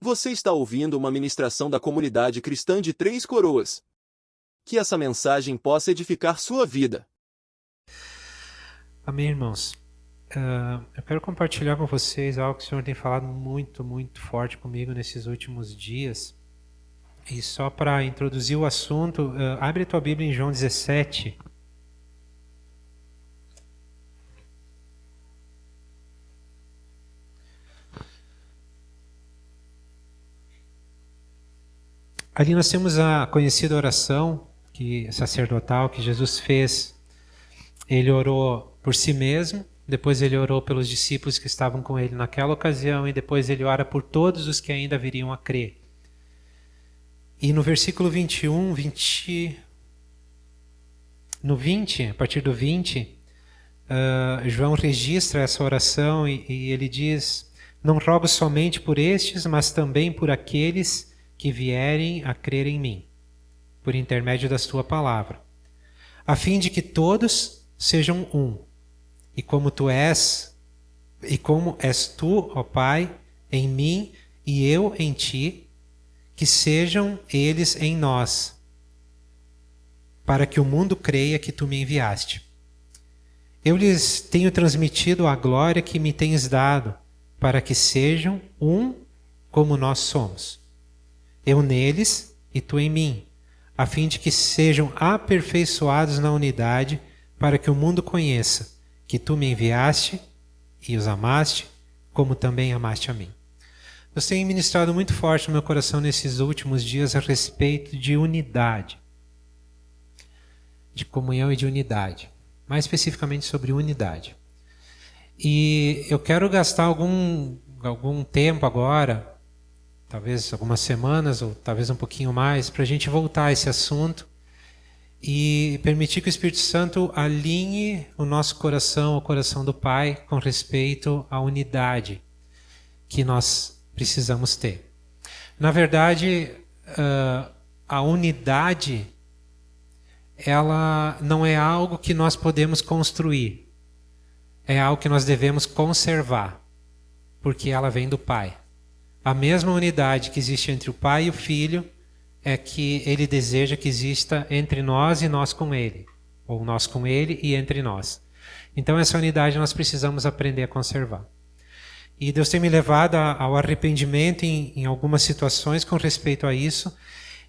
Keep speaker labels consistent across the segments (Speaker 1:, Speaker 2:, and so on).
Speaker 1: Você está ouvindo uma ministração da comunidade cristã de Três Coroas. Que essa mensagem possa edificar sua vida.
Speaker 2: Amém, irmãos. Eu quero compartilhar com vocês algo que o Senhor tem falado muito, muito forte comigo nesses últimos dias. E só para introduzir o assunto, abre a tua Bíblia em João 17. Ali nós temos a conhecida oração sacerdotal que Jesus fez. Ele orou por si mesmo, depois ele orou pelos discípulos que estavam com ele naquela ocasião e depois ele ora por todos os que ainda viriam a crer. E no versículo 21, a partir do 20, João registra essa oração e ele diz: "Não rogo somente por estes, mas também por aqueles que vierem a crer em mim, por intermédio da tua palavra, a fim de que todos sejam um, e como és tu, ó Pai, em mim e eu em ti, que sejam eles em nós, para que o mundo creia que tu me enviaste. Eu lhes tenho transmitido a glória que me tens dado, para que sejam um como nós somos. Eu neles e tu em mim, a fim de que sejam aperfeiçoados na unidade, para que o mundo conheça que tu me enviaste e os amaste, como também amaste a mim." Deus tem ministrado muito forte no meu coração nesses últimos dias a respeito de unidade, de comunhão e de unidade, mais especificamente sobre unidade. E eu quero gastar algum tempo agora, talvez algumas semanas ou talvez um pouquinho mais, para a gente voltar a esse assunto e permitir que o Espírito Santo alinhe o nosso coração ao coração do Pai com respeito à unidade que nós precisamos ter. Na verdade, a unidade, ela não é algo que nós podemos construir, é algo que nós devemos conservar, porque ela vem do Pai. A mesma unidade que existe entre o Pai e o Filho é que Ele deseja que exista entre nós e nós com Ele, ou nós com Ele e entre nós. Então essa unidade nós precisamos aprender a conservar. E Deus tem me levado ao arrependimento em algumas situações com respeito a isso,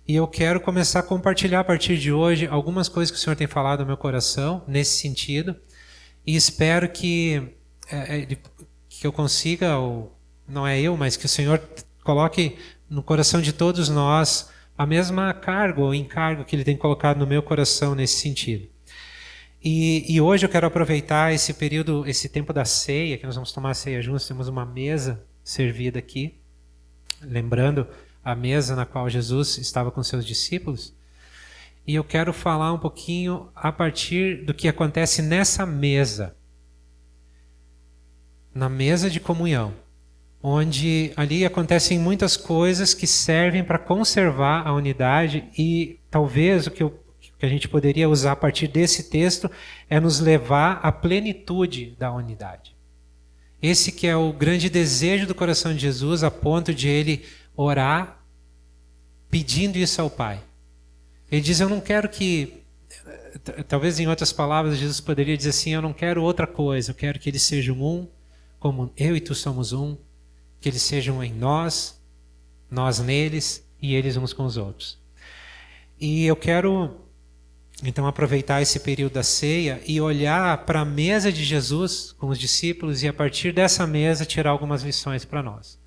Speaker 2: e eu quero começar a compartilhar a partir de hoje algumas coisas que o Senhor tem falado no meu coração nesse sentido, e espero que eu consiga, ou não é eu, mas que o Senhor coloque no coração de todos nós a mesma carga ou encargo que Ele tem colocado no meu coração nesse sentido. E hoje eu quero aproveitar esse período, esse tempo da ceia, que nós vamos tomar a ceia juntos, temos uma mesa servida aqui, lembrando a mesa na qual Jesus estava com seus discípulos, e eu quero falar um pouquinho a partir do que acontece nessa mesa, na mesa de comunhão, onde ali acontecem muitas coisas que servem para conservar a unidade e talvez o que a gente poderia usar a partir desse texto é nos levar à plenitude da unidade. Esse que é o grande desejo do coração de Jesus, a ponto de Ele orar pedindo isso ao Pai. Ele diz: eu não quero que... Talvez em outras palavras Jesus poderia dizer assim: eu não quero outra coisa, eu quero que eles sejam um, como eu e tu somos um, que eles sejam em nós, nós neles e eles uns com os outros. E eu quero então aproveitar esse período da ceia e olhar para a mesa de Jesus com os discípulos e a partir dessa mesa tirar algumas lições para nós.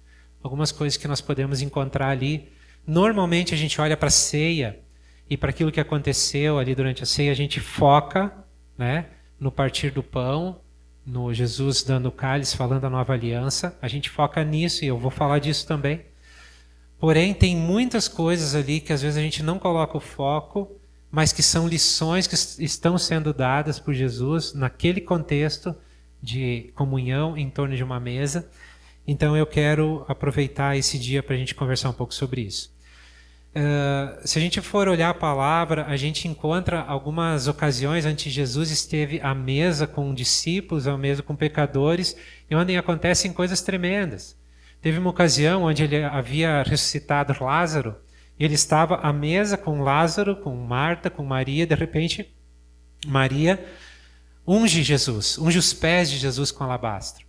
Speaker 2: Algumas coisas que nós podemos encontrar ali. Normalmente a gente olha para a ceia e para aquilo que aconteceu ali durante a ceia, a gente foca, né, no partir do pão, no Jesus dando o cálice, falando a nova aliança. A gente foca nisso e eu vou falar disso também. Porém, tem muitas coisas ali que às vezes a gente não coloca o foco, mas que são lições que estão sendo dadas por Jesus naquele contexto de comunhão em torno de uma mesa. Então eu quero aproveitar esse dia para a gente conversar um pouco sobre isso. Se a gente for olhar a palavra, a gente encontra algumas ocasiões onde Jesus esteve à mesa com discípulos, à mesa com pecadores, e onde acontecem coisas tremendas. Teve uma ocasião onde ele havia ressuscitado Lázaro, e ele estava à mesa com Lázaro, com Marta, com Maria. De repente, Maria unge Jesus, unge os pés de Jesus com alabastro.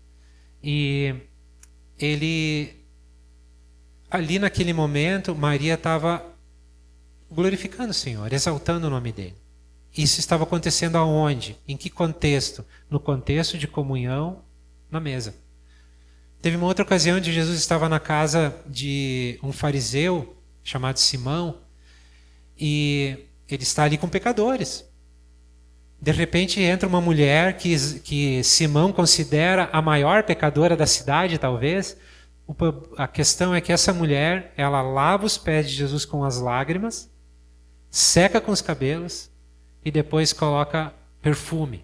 Speaker 2: E ali naquele momento, Maria estava glorificando o Senhor, exaltando o nome dele. Isso estava acontecendo aonde? Em que contexto? No contexto de comunhão na mesa. Teve uma outra ocasião onde Jesus estava na casa de um fariseu chamado Simão, e ele está ali com pecadores. De repente entra uma mulher que Simão considera a maior pecadora da cidade, talvez. A questão é que essa mulher, ela lava os pés de Jesus com as lágrimas, seca com os cabelos e depois coloca perfume.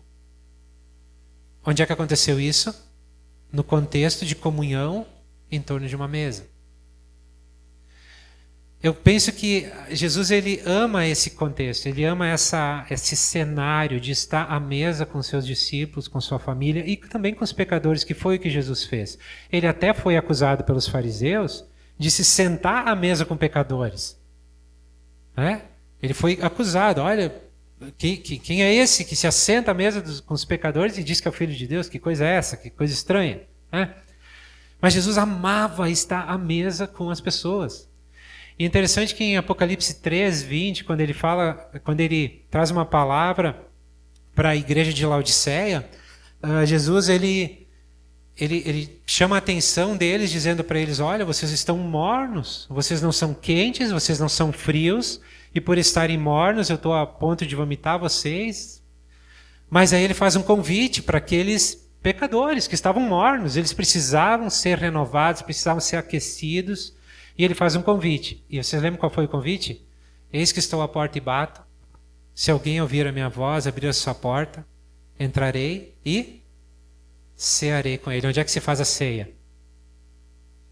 Speaker 2: Onde é que aconteceu isso? No contexto de comunhão em torno de uma mesa. Eu penso que Jesus, ele ama esse contexto, ele ama esse cenário de estar à mesa com seus discípulos, com sua família e também com os pecadores, que foi o que Jesus fez. Ele até foi acusado pelos fariseus de se sentar à mesa com pecadores. Ele foi acusado, olha, quem é esse que se assenta à mesa com os pecadores e diz que é o Filho de Deus? Que coisa é essa? Que coisa estranha. Mas Jesus amava estar à mesa com as pessoas. E interessante que em Apocalipse 3, 20, quando ele traz uma palavra para a igreja de Laodiceia, Jesus ele chama a atenção deles, dizendo para eles: olha, vocês estão mornos, vocês não são quentes, vocês não são frios, e por estarem mornos eu estou a ponto de vomitar vocês. Mas aí ele faz um convite para aqueles pecadores que estavam mornos, eles precisavam ser renovados, precisavam ser aquecidos. E ele faz um convite. E vocês lembram qual foi o convite? Eis que estou à porta e bato. Se alguém ouvir a minha voz, abrir a sua porta, entrarei e cearei com ele. Onde é que se faz a ceia?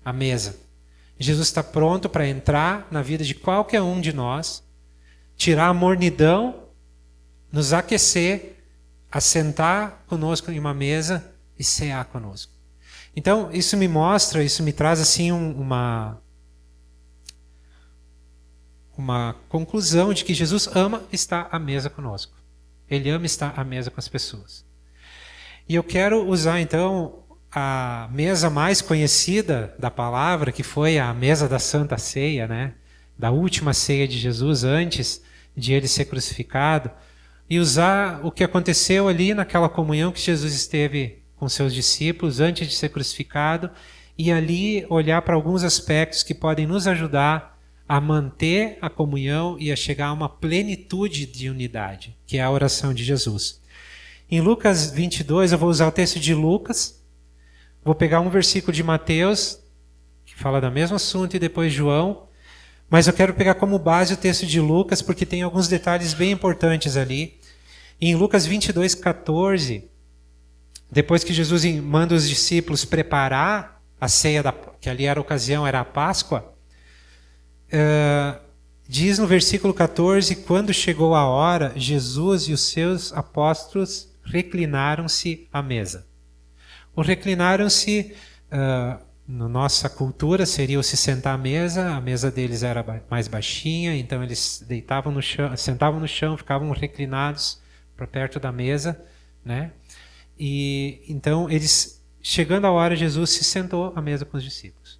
Speaker 2: A mesa. Jesus está pronto para entrar na vida de qualquer um de nós, tirar a mornidão, nos aquecer, assentar conosco em uma mesa e cear conosco. Então, isso me traz assim uma conclusão de que Jesus ama estar à mesa conosco. Ele ama estar à mesa com as pessoas. E eu quero usar então a mesa mais conhecida da palavra, que foi a mesa da Santa Ceia, da última ceia de Jesus antes de ele ser crucificado, e usar o que aconteceu ali naquela comunhão que Jesus esteve com seus discípulos antes de ser crucificado, e ali olhar para alguns aspectos que podem nos ajudar a manter a comunhão e a chegar a uma plenitude de unidade, que é a oração de Jesus. Em Lucas 22, eu vou usar o texto de Lucas, vou pegar um versículo de Mateus, que fala do mesmo assunto, e depois João, mas eu quero pegar como base o texto de Lucas, porque tem alguns detalhes bem importantes ali. Em Lucas 22, 14, depois que Jesus manda os discípulos preparar a ceia, que ali era a ocasião, era a Páscoa, diz no versículo 14: quando chegou a hora, Jesus e os seus apóstolos reclinaram-se à mesa. O reclinaram-se, na nossa cultura, seria o se sentar à mesa. A mesa deles era mais baixinha, então eles deitavam no chão, sentavam no chão, ficavam reclinados para perto da mesa, E então eles, chegando a hora, Jesus se sentou à mesa com os discípulos.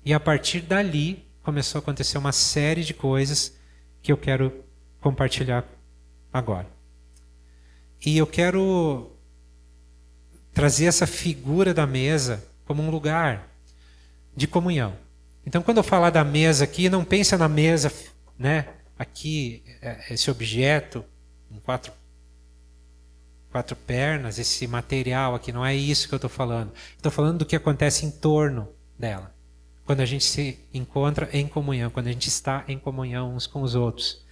Speaker 2: E a partir dali começou a acontecer uma série de coisas que eu quero compartilhar agora. E eu quero trazer essa figura da mesa como um lugar de comunhão. Então, quando eu falar da mesa aqui, não pensa na mesa, aqui, esse objeto, com quatro pernas, esse material aqui, não é isso que eu estou falando. Estou falando do que acontece em torno dela. Quando a gente se encontra em comunhão, quando a gente está em comunhão uns com os outros.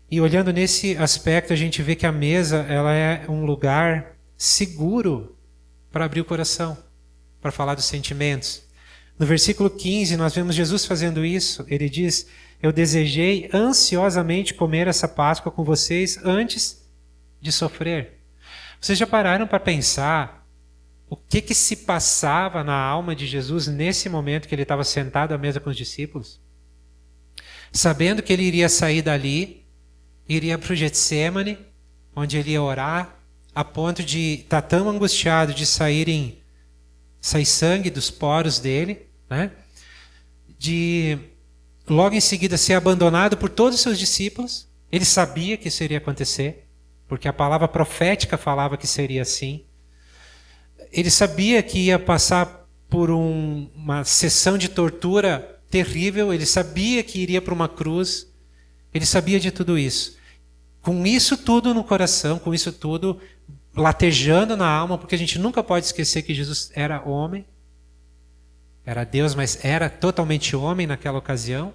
Speaker 2: E olhando nesse aspecto, a gente vê que a mesa, ela é um lugar seguro para abrir o coração, para falar dos sentimentos. No versículo 15, nós vemos Jesus fazendo isso. Ele diz: eu desejei ansiosamente comer essa Páscoa com vocês antes de sofrer. Vocês já pararam para pensar o que se passava na alma de Jesus nesse momento que ele estava sentado à mesa com os discípulos? Sabendo que ele iria sair dali, iria para o Getsêmani, onde ele ia orar, a ponto de estar tão angustiado de sair sangue dos poros dele, né? De logo em seguida ser abandonado por todos os seus discípulos. Ele sabia que isso iria acontecer, porque a palavra profética falava que seria assim. Ele sabia que ia passar por uma sessão de tortura terrível, ele sabia que iria para uma cruz, ele sabia de tudo isso. Com isso tudo no coração, com isso tudo latejando na alma, porque a gente nunca pode esquecer que Jesus era homem, era Deus, mas era totalmente homem naquela ocasião.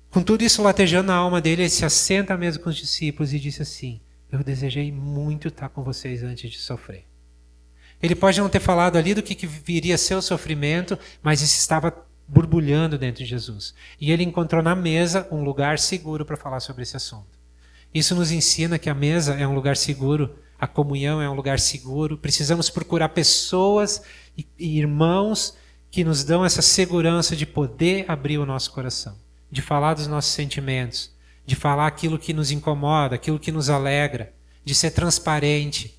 Speaker 2: Com tudo isso latejando na alma dele, ele se assenta à mesa com os discípulos e disse assim: eu desejei muito estar com vocês antes de sofrer. Ele pode não ter falado ali do que viria a ser o sofrimento, mas isso estava borbulhando dentro de Jesus. E ele encontrou na mesa um lugar seguro para falar sobre esse assunto. Isso nos ensina que a mesa é um lugar seguro, a comunhão é um lugar seguro. Precisamos procurar pessoas e irmãos que nos dão essa segurança de poder abrir o nosso coração, de falar dos nossos sentimentos, de falar aquilo que nos incomoda, aquilo que nos alegra, de ser transparente.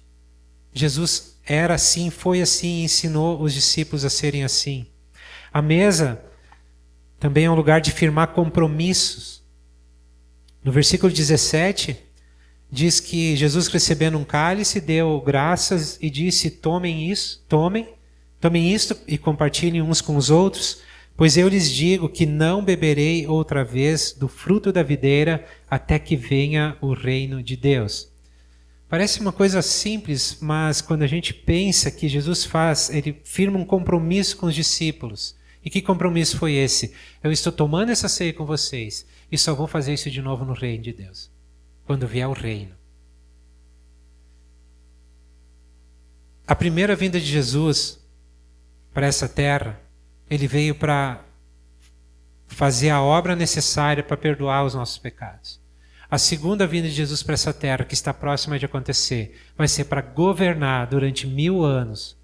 Speaker 2: Jesus era assim, foi assim, ensinou os discípulos a serem assim. A mesa também é um lugar de firmar compromissos. No versículo 17, diz que Jesus, recebendo um cálice, deu graças e disse: tomem isto e compartilhem uns com os outros, pois eu lhes digo que não beberei outra vez do fruto da videira até que venha o reino de Deus. Parece uma coisa simples, mas quando a gente pensa que Jesus ele firma um compromisso com os discípulos. E que compromisso foi esse? Eu estou tomando essa ceia com vocês e só vou fazer isso de novo no reino de Deus, quando vier o reino. A primeira vinda de Jesus para essa terra, ele veio para fazer a obra necessária para perdoar os nossos pecados. A segunda vinda de Jesus para essa terra, que está próxima de acontecer, vai ser para governar durante 1000 anos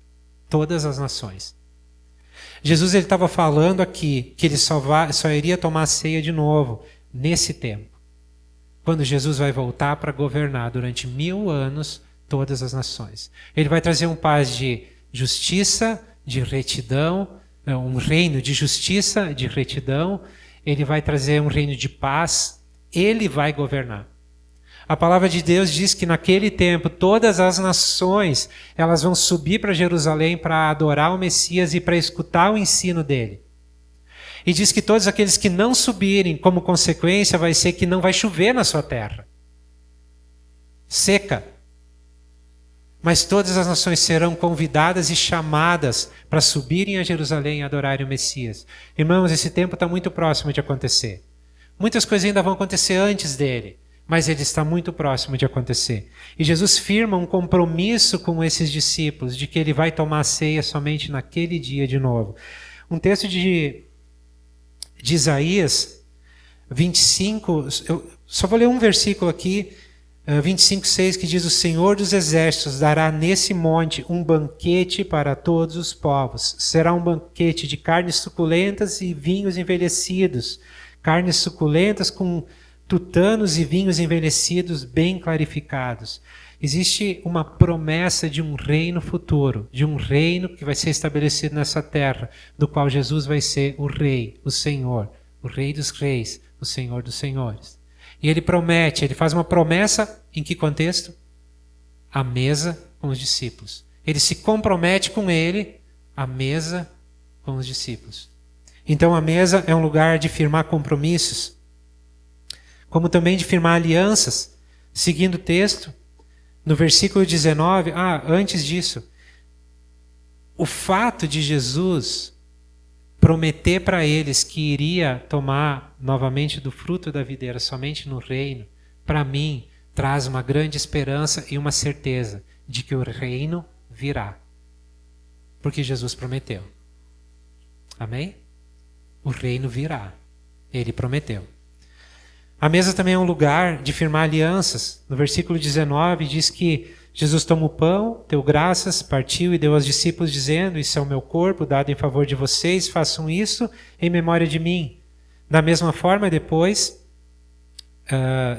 Speaker 2: todas as nações. Jesus estava falando aqui que ele só iria tomar a ceia de novo nesse tempo, quando Jesus vai voltar para governar durante 1000 anos todas as nações. Ele vai trazer um paz de justiça, de retidão, um reino de justiça, de retidão. Ele vai trazer um reino de paz. Ele vai governar. A palavra de Deus diz que naquele tempo todas as nações elas vão subir para Jerusalém para adorar o Messias e para escutar o ensino dele. E diz que todos aqueles que não subirem, como consequência, vai ser que não vai chover na sua terra. Seca. Mas todas as nações serão convidadas e chamadas para subirem a Jerusalém e adorarem o Messias. Irmãos, esse tempo está muito próximo de acontecer. Muitas coisas ainda vão acontecer antes dele, mas ele está muito próximo de acontecer. E Jesus firma um compromisso com esses discípulos de que ele vai tomar a ceia somente naquele dia de novo. Um texto de Isaías 25, eu só vou ler um versículo aqui, 25:6, que diz: o Senhor dos Exércitos dará nesse monte um banquete para todos os povos. Será um banquete de carnes suculentas e vinhos envelhecidos, carnes suculentas com tutanos e vinhos envelhecidos bem clarificados. Existe uma promessa de um reino futuro, de um reino que vai ser estabelecido nessa terra, do qual Jesus vai ser o rei, o Senhor, o rei dos reis, o Senhor dos senhores. E ele promete, ele faz uma promessa em que contexto? À mesa com os discípulos. Ele se compromete com ele à mesa com os discípulos. Então a mesa é um lugar de firmar compromissos, como também de firmar alianças. Seguindo o texto, no versículo 19, antes disso, o fato de Jesus prometer para eles que iria tomar novamente do fruto da videira somente no reino, para mim, traz uma grande esperança e uma certeza de que o reino virá. Porque Jesus prometeu. Amém? O reino virá. Ele prometeu. A mesa também é um lugar de firmar alianças. No versículo 19 diz que Jesus toma o pão, deu graças, partiu e deu aos discípulos dizendo: isso é o meu corpo dado em favor de vocês, façam isso em memória de mim. Da mesma forma, depois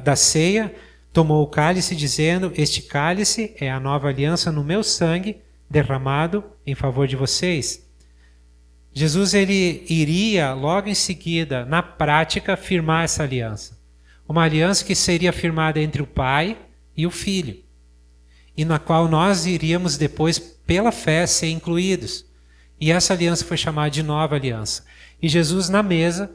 Speaker 2: da ceia, tomou o cálice dizendo: este cálice é a nova aliança no meu sangue derramado em favor de vocês. Jesus ele iria logo em seguida, na prática, firmar essa aliança. Uma aliança que seria firmada entre o Pai e o Filho, e na qual nós iríamos depois, pela fé, ser incluídos. E essa aliança foi chamada de nova aliança. E Jesus, na mesa,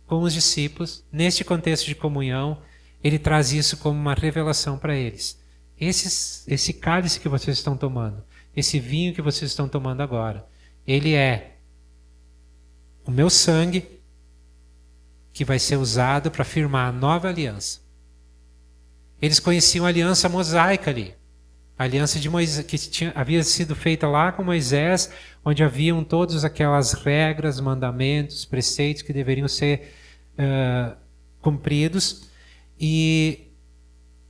Speaker 2: com os discípulos, neste contexto de comunhão, ele traz isso como uma revelação para eles. Esse cálice que vocês estão tomando, esse vinho que vocês estão tomando agora, ele é o meu sangue que vai ser usado para firmar a nova aliança. Eles conheciam a aliança mosaica ali. A aliança de Moisés, que havia sido feita lá com Moisés, onde haviam todas aquelas regras, mandamentos, preceitos que deveriam ser cumpridos. E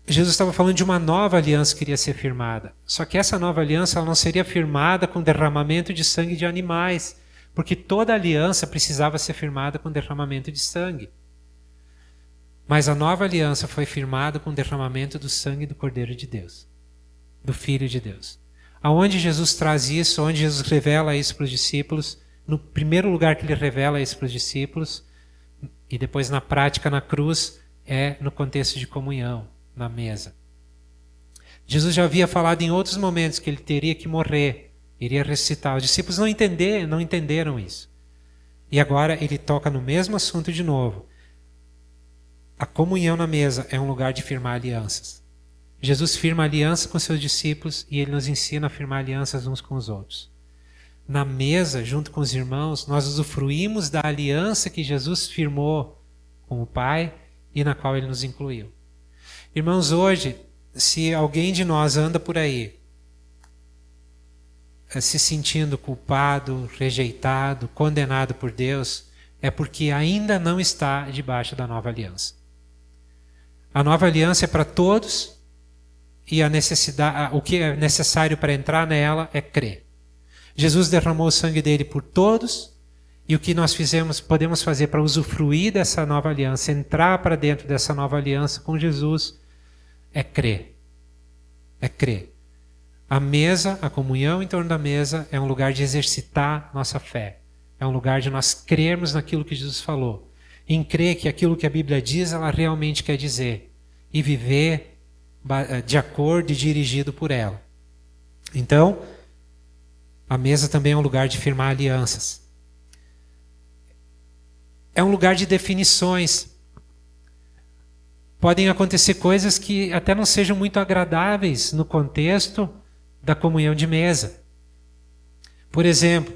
Speaker 2: Jesus estava falando de uma nova aliança que iria ser firmada. Só que essa nova aliança ela não seria firmada com derramamento de sangue de animais, porque toda aliança precisava ser firmada com derramamento de sangue. Mas a nova aliança foi firmada com derramamento do sangue do Cordeiro de Deus, do Filho de Deus. Aonde Jesus traz isso, onde Jesus revela isso para os discípulos, no primeiro lugar que ele revela isso para os discípulos, e depois na prática na cruz, é no contexto de comunhão, na mesa. Jesus já havia falado em outros momentos que ele teria que morrer, iria ressuscitar. Os discípulos não entenderam isso. E agora ele toca no mesmo assunto de novo. A comunhão na mesa é um lugar de firmar alianças. Jesus firma aliança com seus discípulos e ele nos ensina a firmar alianças uns com os outros. Na mesa, junto com os irmãos, nós usufruímos da aliança que Jesus firmou com o Pai e na qual ele nos incluiu. Irmãos, hoje, se alguém de nós anda por aí se sentindo culpado, rejeitado, condenado por Deus, é porque ainda não está debaixo da nova aliança. A nova aliança é para todos e o que é necessário para entrar nela é crer. Jesus derramou o sangue dele por todos e o que nós podemos fazer para usufruir dessa nova aliança, entrar para dentro dessa nova aliança com Jesus, é crer. É crer. A mesa, a comunhão em torno da mesa é um lugar de exercitar nossa fé. É um lugar de nós crermos naquilo que Jesus falou. Em crer que aquilo que a Bíblia diz, ela realmente quer dizer. E viver de acordo e dirigido por ela. Então, a mesa também é um lugar de firmar alianças. É um lugar de definições. Podem acontecer coisas que até não sejam muito agradáveis no contexto da comunhão de mesa. Por exemplo,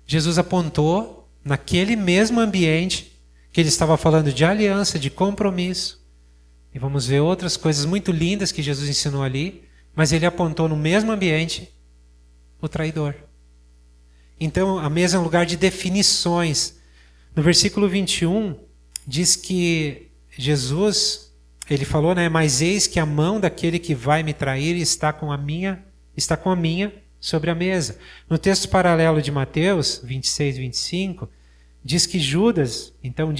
Speaker 2: Jesus apontou naquele mesmo ambiente que ele estava falando de aliança, de compromisso. E vamos ver outras coisas muito lindas que Jesus ensinou ali, mas ele apontou no mesmo ambiente o traidor. Então, a mesa é um lugar de definições. No versículo 21, diz que Jesus, ele falou, mas eis que a mão daquele que vai me trair está com a minha sobre a mesa. No texto paralelo de Mateus 26, 25, diz que Judas, então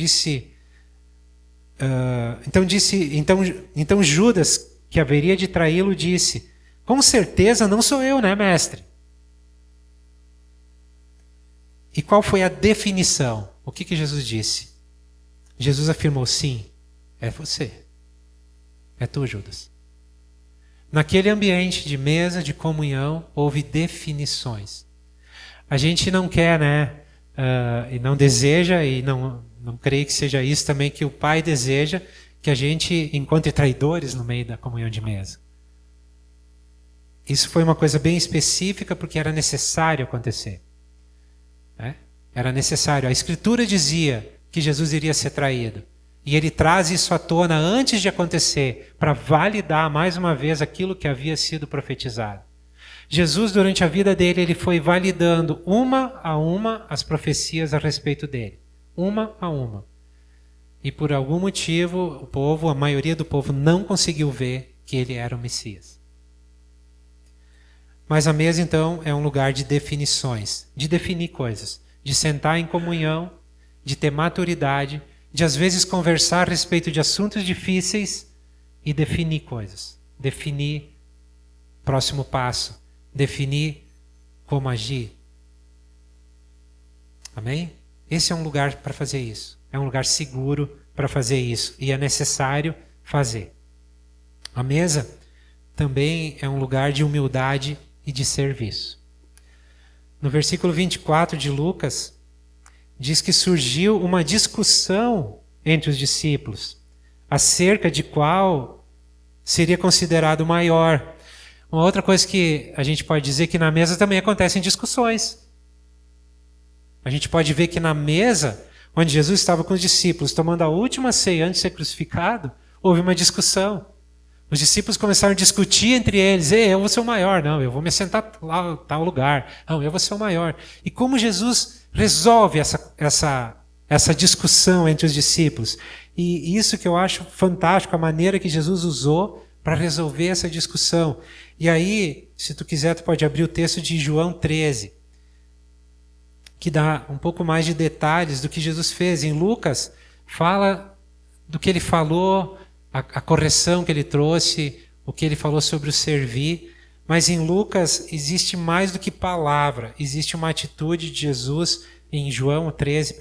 Speaker 2: Judas, que haveria de traí-lo, disse: com certeza não sou eu, mestre? E qual foi a definição? O que Jesus disse? Jesus afirmou: sim, é você. É tu, Judas. Naquele ambiente de mesa, de comunhão, houve definições. A gente não quer, e não deseja, e não creio que seja isso também que o Pai deseja, que a gente encontre traidores no meio da comunhão de mesa. Isso foi uma coisa bem específica porque era necessário acontecer. Era necessário. A Escritura dizia que Jesus iria ser traído. E ele traz isso à tona antes de acontecer, para validar mais uma vez aquilo que havia sido profetizado. Jesus, durante a vida dele, ele foi validando uma a uma as profecias a respeito dele. Uma a uma. E por algum motivo, a maioria do povo não conseguiu ver que ele era o Messias. Mas a mesa, então, é um lugar de definições, de definir coisas, de sentar em comunhão, de ter maturidade, de às vezes conversar a respeito de assuntos difíceis e definir coisas. Definir próximo passo, definir como agir. Amém? Esse é um lugar para fazer isso. É um lugar seguro para fazer isso. E é necessário fazer. A mesa também é um lugar de humildade e de serviço. No versículo 24 de Lucas, diz que surgiu uma discussão entre os discípulos acerca de qual seria considerado maior. Uma outra coisa que a gente pode dizer é que na mesa também acontecem discussões. A gente pode ver que na mesa, onde Jesus estava com os discípulos, tomando a última ceia antes de ser crucificado, houve uma discussão. Os discípulos começaram a discutir entre eles. Eu vou ser o maior. Não, eu vou me sentar lá em tal lugar. Não, eu vou ser o maior. E como Jesus resolve essa discussão entre os discípulos? E isso que eu acho fantástico, a maneira que Jesus usou para resolver essa discussão. E aí, se tu quiser, tu pode abrir o texto de João 13, que dá um pouco mais de detalhes do que Jesus fez. Em Lucas, fala do que ele falou, a correção que ele trouxe, o que ele falou sobre o servir. Mas em Lucas existe mais do que palavra, existe uma atitude de Jesus, em João 13,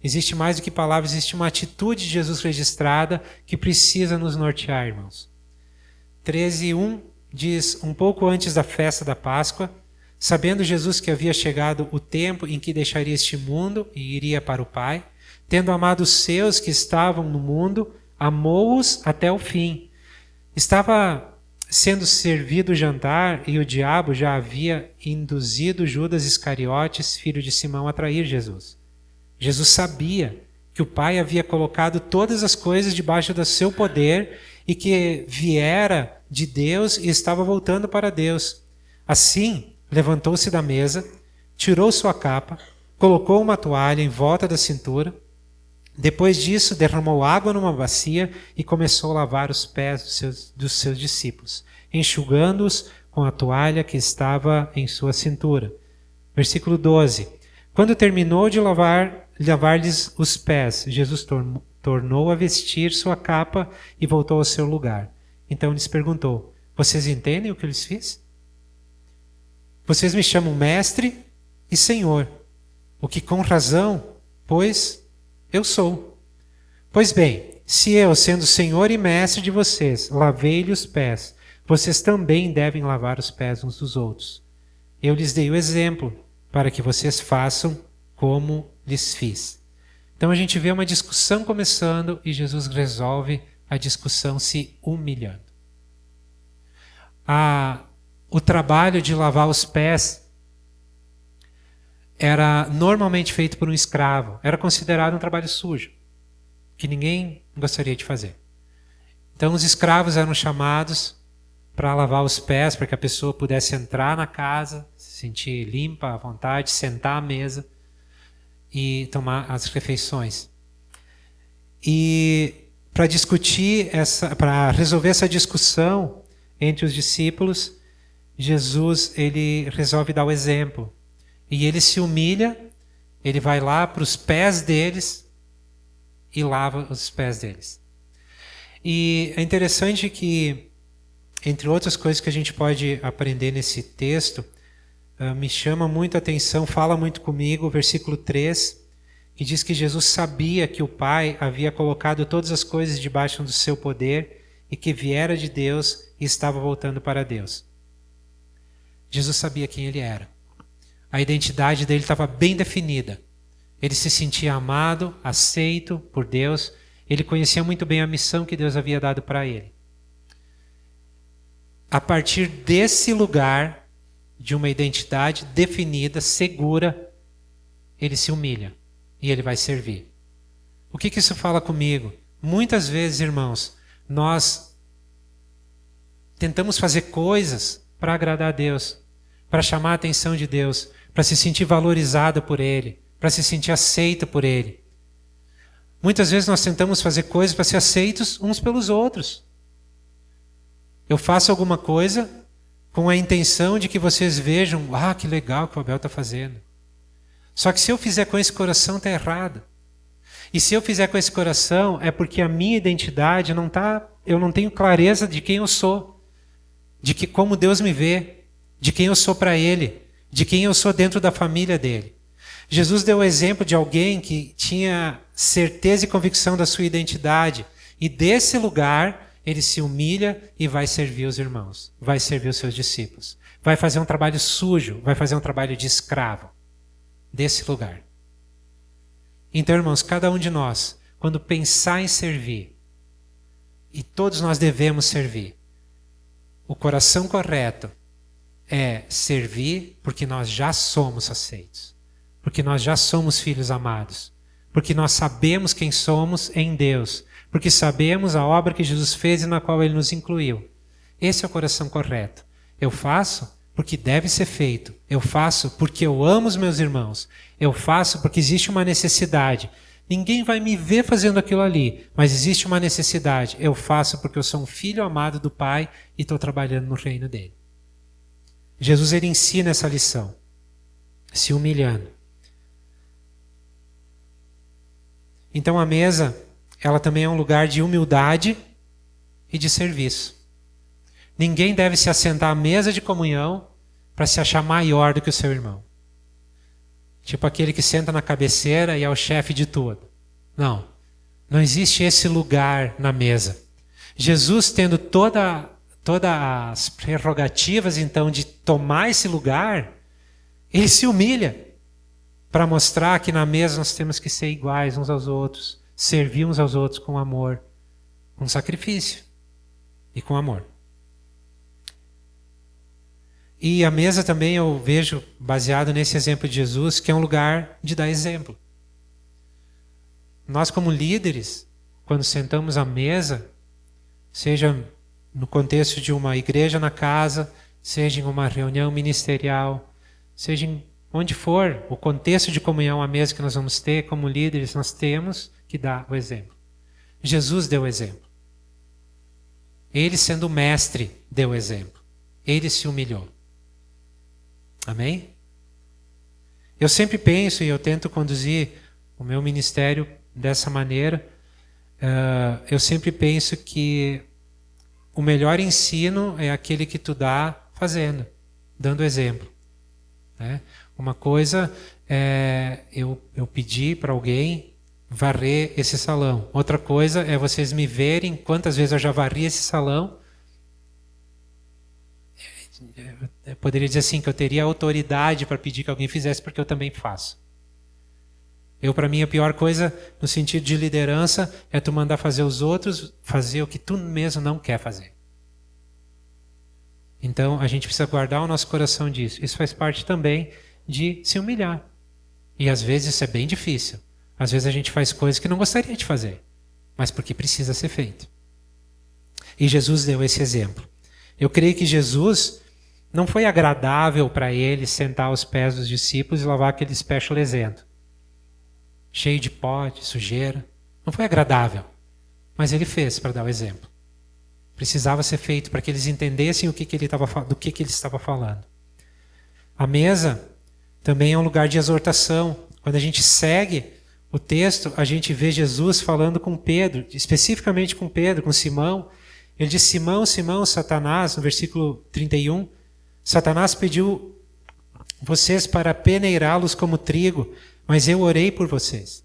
Speaker 2: existe mais do que palavra, existe uma atitude de Jesus registrada que precisa nos nortear, irmãos. 13:1 diz: um pouco antes da festa da Páscoa, sabendo Jesus que havia chegado o tempo em que deixaria este mundo e iria para o Pai, tendo amado os seus que estavam no mundo, amou-os até o fim. Estava sendo servido o jantar e o diabo já havia induzido Judas Iscariotes, filho de Simão, a trair Jesus. Jesus sabia que o Pai havia colocado todas as coisas debaixo do seu poder e que viera de Deus e estava voltando para Deus. Assim, levantou-se da mesa, tirou sua capa, colocou uma toalha em volta da cintura. Depois disso, derramou água numa bacia e começou a lavar os pés dos seus discípulos, enxugando-os com a toalha que estava em sua cintura. Versículo 12. Quando terminou de lavar-lhes os pés, Jesus tornou a vestir sua capa e voltou ao seu lugar. Então lhes perguntou: vocês entendem o que eu lhes fiz? Vocês me chamam mestre e senhor, o que com razão, pois eu sou. Pois bem, se eu, sendo senhor e mestre de vocês, lavei-lhe os pés, vocês também devem lavar os pés uns dos outros. Eu lhes dei o exemplo, para que vocês façam como lhes fiz. Então a gente vê uma discussão começando e Jesus resolve a discussão se humilhando. O trabalho de lavar os pés era normalmente feito por um escravo. Era considerado um trabalho sujo, que ninguém gostaria de fazer. Então os escravos eram chamados para lavar os pés, para que a pessoa pudesse entrar na casa, se sentir limpa, à vontade, sentar à mesa e tomar as refeições. E para resolver essa discussão entre os discípulos, Jesus ele resolve dar o exemplo. E ele se humilha, ele vai lá para os pés deles e lava os pés deles. E é interessante que, entre outras coisas que a gente pode aprender nesse texto, me chama muito a atenção, fala muito comigo, o versículo 3, que diz que Jesus sabia que o Pai havia colocado todas as coisas debaixo do seu poder e que viera de Deus e estava voltando para Deus. Jesus sabia quem ele era. A identidade dele estava bem definida. Ele se sentia amado, aceito por Deus. Ele conhecia muito bem a missão que Deus havia dado para ele. A partir desse lugar, de uma identidade definida, segura, ele se humilha e ele vai servir. O que isso fala comigo? Muitas vezes, irmãos, nós tentamos fazer coisas para agradar a Deus, para chamar a atenção de Deus, para se sentir valorizado por Ele, para se sentir aceito por Ele. Muitas vezes nós tentamos fazer coisas para ser aceitos uns pelos outros. Eu faço alguma coisa com a intenção de que vocês vejam, que legal que o Abel está fazendo. Só que se eu fizer com esse coração, está errado. E se eu fizer com esse coração, é porque a minha identidade não está, eu não tenho clareza de quem eu sou, de que como Deus me vê, de quem eu sou para Ele, de quem eu sou dentro da família dele. Jesus deu o exemplo de alguém que tinha certeza e convicção da sua identidade, e desse lugar ele se humilha e vai servir os irmãos, vai servir os seus discípulos, vai fazer um trabalho sujo, vai fazer um trabalho de escravo, desse lugar. Então, irmãos, cada um de nós, quando pensar em servir, e todos nós devemos servir, o coração correto é servir porque nós já somos aceitos, porque nós já somos filhos amados, porque nós sabemos quem somos em Deus, porque sabemos a obra que Jesus fez e na qual Ele nos incluiu. Esse é o coração correto. Eu faço porque deve ser feito. Eu faço porque eu amo os meus irmãos. Eu faço porque existe uma necessidade. Ninguém vai me ver fazendo aquilo ali, mas existe uma necessidade. Eu faço porque eu sou um filho amado do Pai e estou trabalhando no reino dele. Jesus, ele ensina essa lição, se humilhando. Então a mesa, ela também é um lugar de humildade e de serviço. Ninguém deve se assentar à mesa de comunhão para se achar maior do que o seu irmão. Tipo aquele que senta na cabeceira e é o chefe de tudo. Não, não existe esse lugar na mesa. Jesus, tendo todas as prerrogativas, então, de tomar esse lugar, ele se humilha para mostrar que na mesa nós temos que ser iguais uns aos outros, servir uns aos outros com amor, com sacrifício e com amor. E a mesa também eu vejo, baseado nesse exemplo de Jesus, que é um lugar de dar exemplo. Nós, como líderes, quando sentamos à mesa, seja no contexto de uma igreja na casa, seja em uma reunião ministerial, seja em onde for, o contexto de comunhão à mesa que nós vamos ter, como líderes, nós temos que dar o exemplo. Jesus deu o exemplo. Ele, sendo o mestre, deu o exemplo. Ele se humilhou. Amém? Eu sempre penso, e eu tento conduzir o meu ministério dessa maneira, eu sempre penso que o melhor ensino é aquele que tu dá fazendo, dando exemplo. Né? Uma coisa é eu pedir para alguém varrer esse salão. Outra coisa é vocês me verem quantas vezes eu já varri esse salão. Eu poderia dizer assim, que eu teria autoridade para pedir que alguém fizesse, porque eu também faço. Para mim, a pior coisa, no sentido de liderança, é tu mandar fazer os outros fazer o que tu mesmo não quer fazer. Então, a gente precisa guardar o nosso coração disso. Isso faz parte também de se humilhar. E às vezes isso é bem difícil. Às vezes a gente faz coisas que não gostaria de fazer, mas porque precisa ser feito. E Jesus deu esse exemplo. Eu creio que Jesus não foi agradável para ele sentar aos pés dos discípulos e lavar aqueles pés chulezento, cheio de pó, de sujeira. Não foi agradável, mas ele fez para dar o exemplo. Precisava ser feito para que eles entendessem do que ele estava falando. A mesa também é um lugar de exortação. Quando a gente segue o texto, a gente vê Jesus falando com Pedro, especificamente com Pedro, com Simão. Ele diz: Simão, Simão, Satanás, no versículo 31, Satanás pediu vocês para peneirá-los como trigo, mas eu orei por vocês,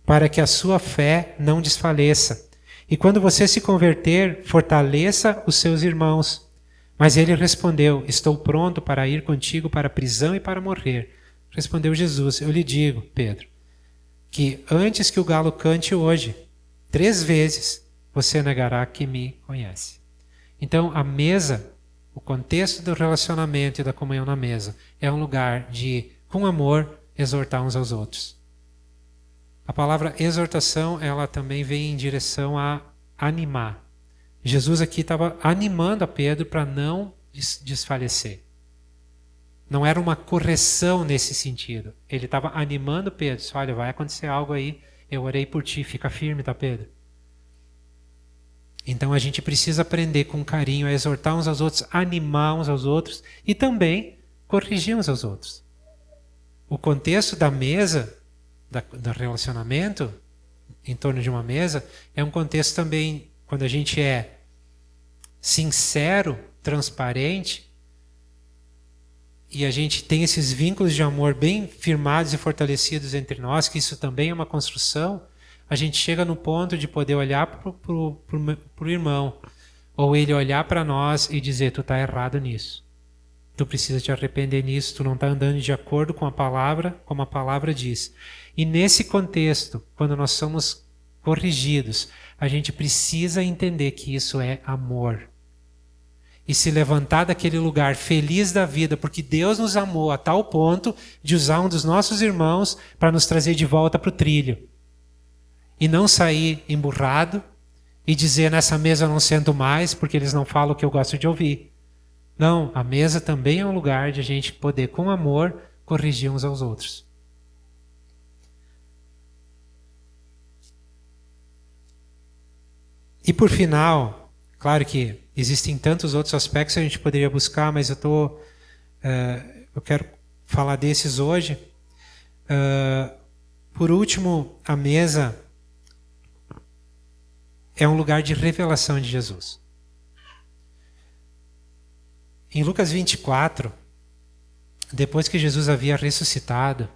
Speaker 2: para que a sua fé não desfaleça. E quando você se converter, fortaleça os seus irmãos. Mas ele respondeu: estou pronto para ir contigo para a prisão e para morrer. Respondeu Jesus: eu lhe digo, Pedro, que antes que o galo cante hoje, 3 vezes você negará que me conhece. Então, a mesa, o contexto do relacionamento e da comunhão na mesa, é um lugar de, com amor, exortar uns aos outros. A palavra exortação, ela também vem em direção a animar. Jesus aqui estava animando a Pedro para não desfalecer. Não era uma correção nesse sentido. Ele estava animando Pedro. Olha, vai acontecer algo aí. eu orei por ti, fica firme, tá, Pedro? Então a gente precisa aprender com carinho a exortar uns aos outros, animar uns aos outros e também corrigir uns aos outros. O contexto da mesa, do relacionamento, em torno de uma mesa, é um contexto também, quando a gente é sincero, transparente, e a gente tem esses vínculos de amor bem firmados e fortalecidos entre nós, que isso também é uma construção, a gente chega no ponto de poder olhar para o irmão, ou ele olhar para nós e dizer, tu está errado nisso. Tu precisa te arrepender nisso, tu não está andando de acordo com a palavra, como a palavra diz. E nesse contexto, quando nós somos corrigidos, a gente precisa entender que isso é amor. E se levantar daquele lugar feliz da vida, porque Deus nos amou a tal ponto de usar um dos nossos irmãos para nos trazer de volta para o trilho. E não sair emburrado e dizer, nessa mesa eu não sento mais porque eles não falam o que eu gosto de ouvir. Não, a mesa também é um lugar de a gente poder, com amor, corrigir uns aos outros. E por final, claro que existem tantos outros aspectos que a gente poderia buscar, mas eu quero falar desses hoje. Por último, a mesa é um lugar de revelação de Jesus. Em Lucas 24, depois que Jesus havia ressuscitado,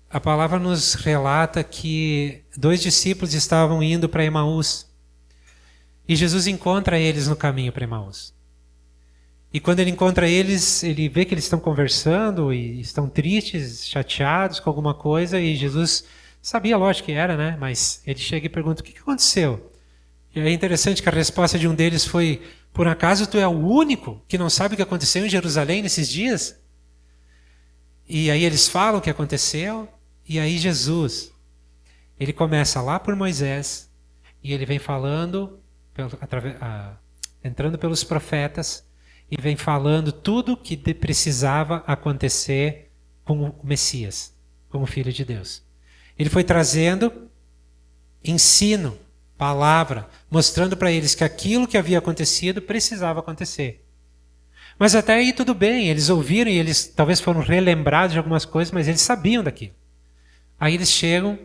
Speaker 2: a palavra nos relata que 2 discípulos estavam indo para Emaús. E Jesus encontra eles no caminho para Emaús. E quando ele encontra eles, ele vê que eles estão conversando e estão tristes, chateados com alguma coisa. E Jesus sabia, lógico que era, né? Mas ele chega e pergunta, o que aconteceu? E é interessante que a resposta de um deles foi, por acaso tu é o único que não sabe o que aconteceu em Jerusalém nesses dias? E aí eles falam o que aconteceu. E aí Jesus, ele começa lá por Moisés. E ele vem falando, entrando pelos profetas. E vem falando tudo que precisava acontecer com o Messias, como Filho de Deus. Ele foi trazendo ensino, palavra, mostrando para eles que aquilo que havia acontecido precisava acontecer. Mas até aí tudo bem, eles ouviram e eles talvez foram relembrados de algumas coisas, mas eles sabiam daquilo. Aí eles chegam,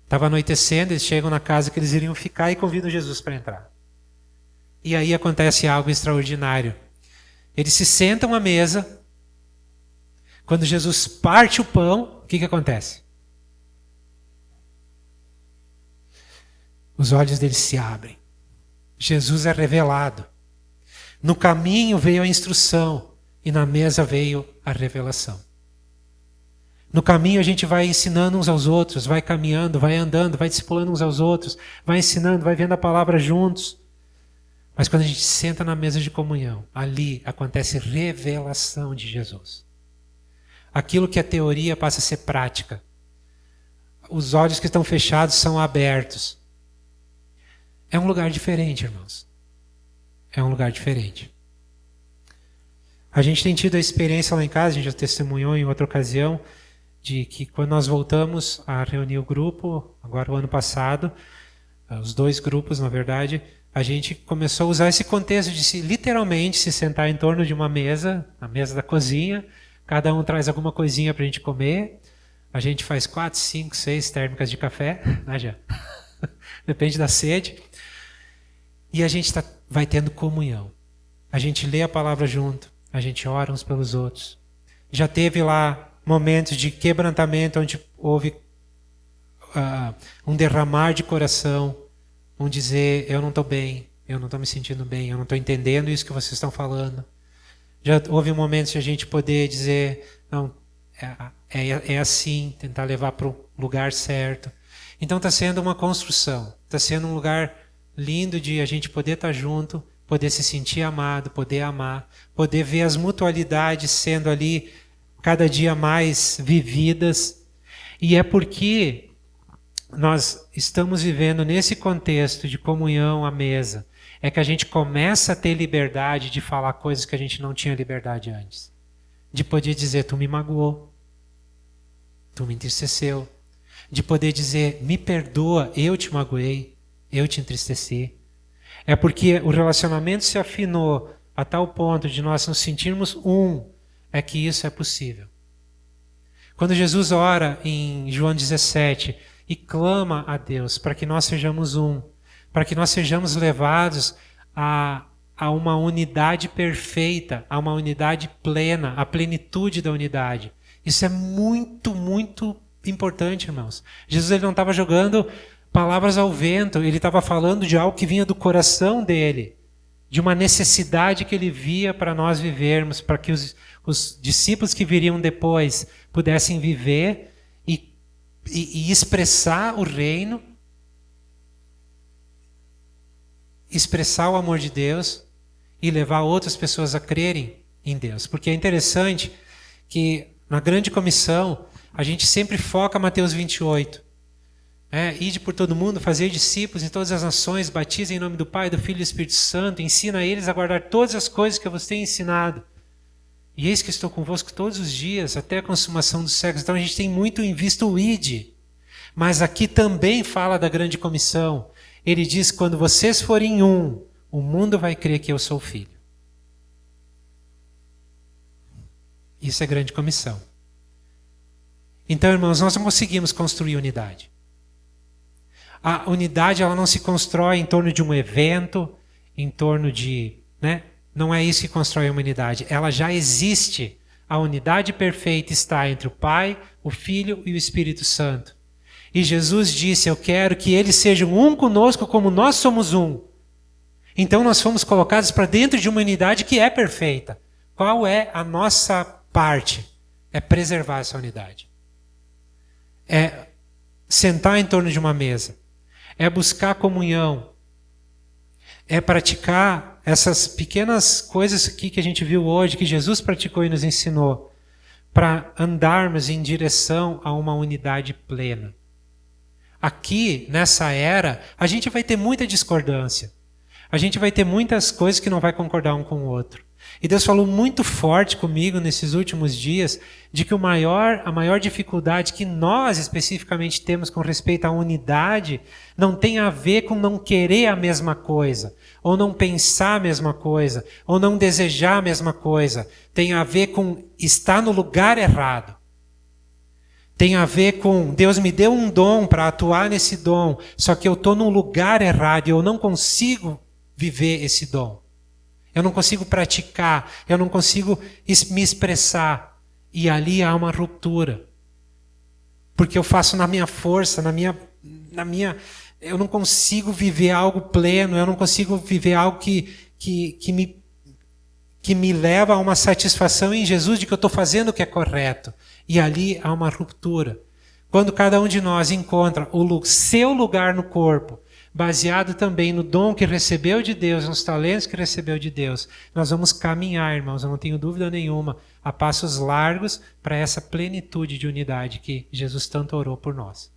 Speaker 2: estava anoitecendo, eles chegam na casa que eles iriam ficar e convidam Jesus para entrar. E aí acontece algo extraordinário. Eles se sentam à mesa, quando Jesus parte o pão, o que acontece? Os olhos deles se abrem. Jesus é revelado. No caminho veio a instrução e na mesa veio a revelação. No caminho a gente vai ensinando uns aos outros, vai caminhando, vai andando, vai discipulando uns aos outros, vai ensinando, vai vendo a palavra juntos. Mas quando a gente senta na mesa de comunhão, ali acontece revelação de Jesus. Aquilo que é teoria passa a ser prática. Os olhos que estão fechados são abertos. É um lugar diferente, irmãos. É um lugar diferente. A gente tem tido a experiência lá em casa, a gente já testemunhou em outra ocasião, de que quando nós voltamos a reunir o grupo, agora o ano passado, os 2 grupos, na verdade, a gente começou a usar esse contexto de literalmente se sentar em torno de uma mesa, a mesa da cozinha, cada um traz alguma coisinha para a gente comer, a gente faz 4, 5, 6 térmicas de café, né, já? Depende da sede. E a gente vai tendo comunhão. A gente lê a palavra junto, a gente ora uns pelos outros. Já teve lá momentos de quebrantamento onde houve um derramar de coração, um dizer, eu não estou bem, eu não estou me sentindo bem, eu não estou entendendo isso que vocês estão falando. Já houve momentos de a gente poder dizer, não, é assim, tentar levar para o lugar certo. Então está sendo uma construção, está sendo um lugar lindo de a gente poder estar junto, poder se sentir amado, poder amar, poder ver as mutualidades sendo ali cada dia mais vividas. E é porque nós estamos vivendo nesse contexto de comunhão à mesa, é que a gente começa a ter liberdade de falar coisas que a gente não tinha liberdade antes. De poder dizer, tu me magoou, tu me entristeceu, de poder dizer, me perdoa, eu te magoei, eu te entristeci. É porque o relacionamento se afinou a tal ponto de nós nos sentirmos um, é que isso é possível. Quando Jesus ora em João 17 e clama a Deus para que nós sejamos um, para que nós sejamos levados a uma unidade perfeita, a uma unidade plena, a plenitude da unidade. Isso é muito, muito importante, irmãos. Jesus ele não estava jogando palavras ao vento, ele estava falando de algo que vinha do coração dele, de uma necessidade que ele via para nós vivermos, para que os discípulos que viriam depois pudessem viver e expressar o reino, expressar o amor de Deus e levar outras pessoas a crerem em Deus. Porque é interessante que na grande comissão a gente sempre foca Mateus 28. Ide por todo mundo, fazer discípulos em todas as nações, batiza em nome do Pai, do Filho e do Espírito Santo, ensina eles a guardar todas as coisas que eu vos tenho ensinado. E eis que estou convosco todos os dias, até a consumação dos séculos. Então a gente tem muito em vista o ide. Mas aqui também fala da grande comissão. Ele diz, quando vocês forem um, o mundo vai crer que eu sou o Filho. Isso é grande comissão. Então, irmãos, nós não conseguimos construir unidade. A unidade ela não se constrói em torno de um evento, em torno de... Não é isso que constrói a unidade. Ela já existe. A unidade perfeita está entre o Pai, o Filho e o Espírito Santo. E Jesus disse, eu quero que eles sejam um conosco como nós somos um. Então nós fomos colocados para dentro de uma unidade que é perfeita. Qual é a nossa parte? É preservar essa unidade. É sentar em torno de uma mesa. É buscar comunhão. É praticar essas pequenas coisas aqui que a gente viu hoje, que Jesus praticou e nos ensinou, para andarmos em direção a uma unidade plena. Aqui, nessa era, a gente vai ter muita discordância. A gente vai ter muitas coisas que não vai concordar um com o outro. E Deus falou muito forte comigo nesses últimos dias de que a maior dificuldade que nós especificamente temos com respeito à unidade não tem a ver com não querer a mesma coisa, ou não pensar a mesma coisa, ou não desejar a mesma coisa. Tem a ver com estar no lugar errado. Tem a ver com Deus me deu um dom para atuar nesse dom, só que eu estou num lugar errado e eu não consigo viver esse dom. Eu não consigo praticar, eu não consigo me expressar. E ali há uma ruptura. Porque eu faço na minha força, eu não consigo viver algo pleno, eu não consigo viver algo que me leva a uma satisfação em Jesus de que eu estou fazendo o que é correto. E ali há uma ruptura. Quando cada um de nós encontra o seu lugar no corpo, baseado também no dom que recebeu de Deus, nos talentos que recebeu de Deus, nós vamos caminhar, irmãos, eu não tenho dúvida nenhuma, a passos largos para essa plenitude de unidade que Jesus tanto orou por nós.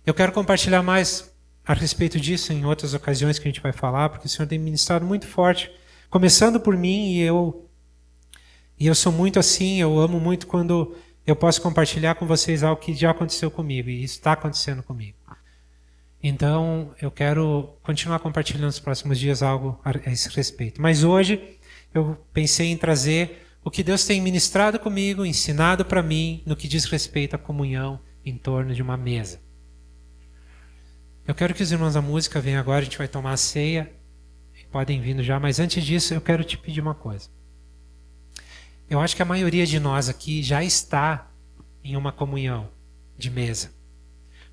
Speaker 2: Eu quero compartilhar mais a respeito disso em outras ocasiões que a gente vai falar, porque o Senhor tem ministrado muito forte, começando por mim, e eu sou muito assim, eu amo muito quando eu posso compartilhar com vocês algo que já aconteceu comigo, e isso está acontecendo comigo. Então, eu quero continuar compartilhando nos próximos dias algo a esse respeito. Mas hoje, eu pensei em trazer o que Deus tem ministrado comigo, ensinado para mim, no que diz respeito à comunhão em torno de uma mesa. Eu quero que os irmãos da música venham agora, a gente vai tomar a ceia, podem vir já, mas antes disso, eu quero te pedir uma coisa. Eu acho que a maioria de nós aqui já está em uma comunhão de mesa.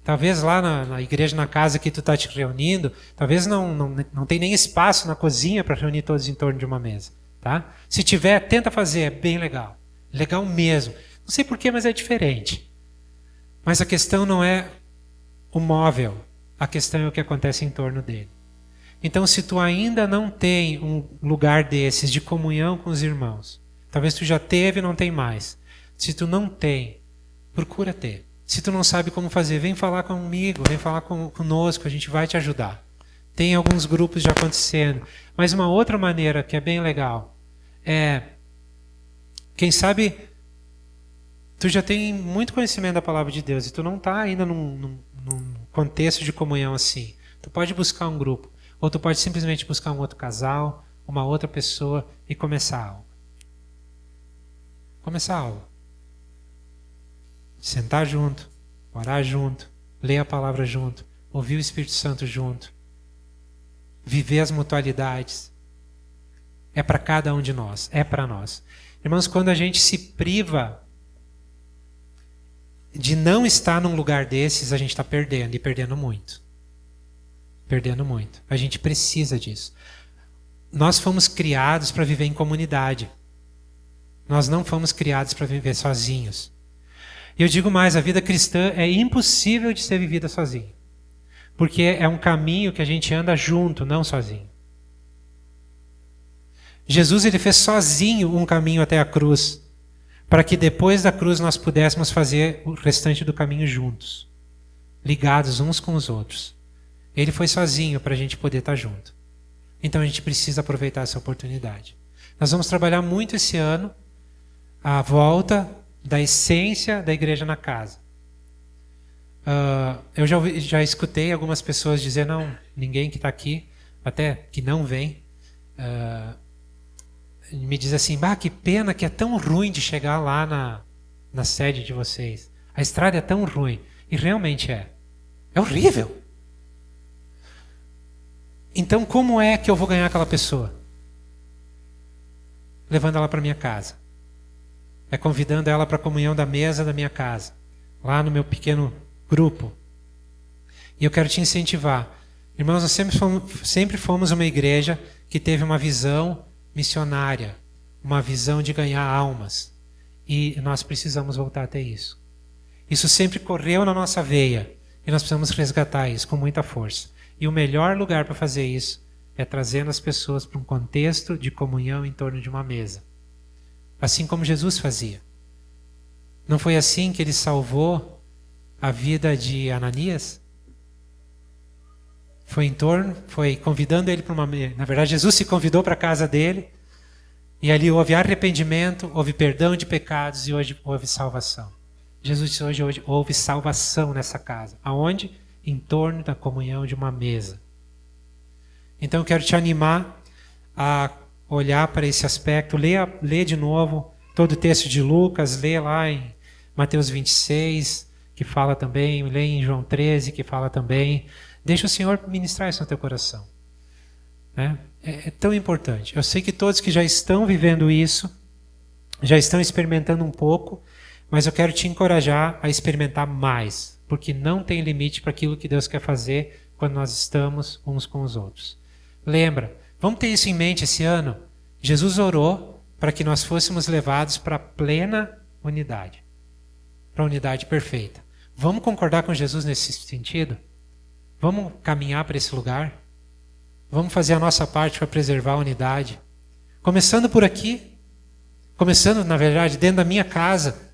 Speaker 2: Talvez lá na igreja, na casa que tu está te reunindo, talvez não tem nem espaço na cozinha para reunir todos em torno de uma mesa. Tá? Se tiver, tenta fazer, é bem legal. Legal mesmo. Não sei porquê, mas é diferente. Mas a questão não é o móvel, a questão é o que acontece em torno dele. Então, se tu ainda não tem um lugar desses de comunhão com os irmãos, talvez tu já teve e não tem mais. Se tu não tem, procura ter. Se tu não sabe como fazer, vem falar comigo, vem falar conosco, a gente vai te ajudar. Tem alguns grupos já acontecendo. Mas uma outra maneira que é bem legal é, quem sabe, tu já tem muito conhecimento da palavra de Deus e tu não está ainda num contexto de comunhão assim. Tu pode buscar um grupo, ou tu pode simplesmente buscar um outro casal, uma outra pessoa e começar algo. Começar algo. Sentar junto, orar junto, ler a palavra junto, ouvir o Espírito Santo junto, viver as mutualidades. É para cada um de nós, é para nós. Irmãos, quando a gente se priva de não estar num lugar desses, a gente está perdendo, e perdendo muito. Perdendo muito. A gente precisa disso. Nós fomos criados para viver em comunidade. Nós não fomos criados para viver sozinhos. E eu digo mais, a vida cristã é impossível de ser vivida sozinho. Porque é um caminho que a gente anda junto, não sozinho. Jesus ele fez sozinho um caminho até a cruz, para que depois da cruz nós pudéssemos fazer o restante do caminho juntos, ligados uns com os outros. Ele foi sozinho para a gente poder estar junto. Então a gente precisa aproveitar essa oportunidade. Nós vamos trabalhar muito esse ano a volta da essência da igreja na casa. Eu já escutei algumas pessoas dizer, não, ninguém que está aqui, até que não vem, me diz assim, que pena que é tão ruim de chegar lá na sede de vocês. A estrada é tão ruim. E realmente é. É horrível. Então como é que eu vou ganhar aquela pessoa? Levando ela para minha casa. É convidando ela para a comunhão da mesa da minha casa. Lá no meu pequeno grupo. E eu quero te incentivar. Irmãos, nós sempre fomos uma igreja que teve uma visão missionária, uma visão de ganhar almas. E nós precisamos voltar a ter isso. Isso sempre correu na nossa veia. E nós precisamos resgatar isso com muita força. E o melhor lugar para fazer isso é trazendo as pessoas para um contexto de comunhão em torno de uma mesa. Assim como Jesus fazia. Não foi assim que ele salvou a vida de Ananias? Foi convidando ele para uma mesa. Na verdade, Jesus se convidou para a casa dele. E ali houve arrependimento, houve perdão de pecados e hoje houve salvação. Jesus disse hoje houve salvação nessa casa. Aonde? Em torno da comunhão de uma mesa. Então eu quero te animar a olhar para esse aspecto. Lê de novo todo o texto de Lucas. Lê lá em Mateus 26, que fala também. Lê em João 13, que fala também. Deixa o Senhor ministrar isso no teu coração. É tão importante. Eu sei que todos que já estão vivendo isso, já estão experimentando um pouco, mas eu quero te encorajar a experimentar mais, porque não tem limite para aquilo que Deus quer fazer quando nós estamos uns com os outros. Lembra, vamos ter isso em mente esse ano? Jesus orou para que nós fôssemos levados para a plena unidade, para a unidade perfeita. Vamos concordar com Jesus nesse sentido? Vamos caminhar para esse lugar? Vamos fazer a nossa parte para preservar a unidade. Começando por aqui. Começando, na verdade, dentro da minha casa.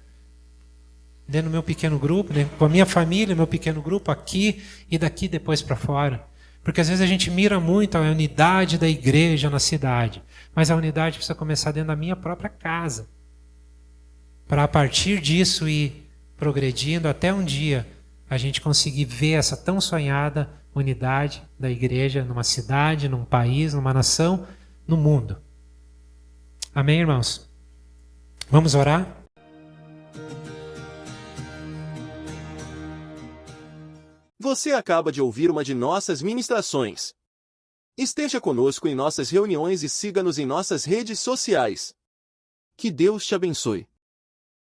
Speaker 2: Dentro do meu pequeno grupo. Com a minha família, meu pequeno grupo. Aqui e daqui depois para fora. Porque às vezes a gente mira muito a unidade da igreja na cidade. Mas a unidade precisa começar dentro da minha própria casa. Para a partir disso ir progredindo até um dia a gente conseguir ver essa tão sonhada unidade da igreja numa cidade, num país, numa nação, no mundo. Amém, irmãos? Vamos orar?
Speaker 1: Você acaba de ouvir uma de nossas ministrações. Esteja conosco em nossas reuniões e siga-nos em nossas redes sociais. Que Deus te abençoe.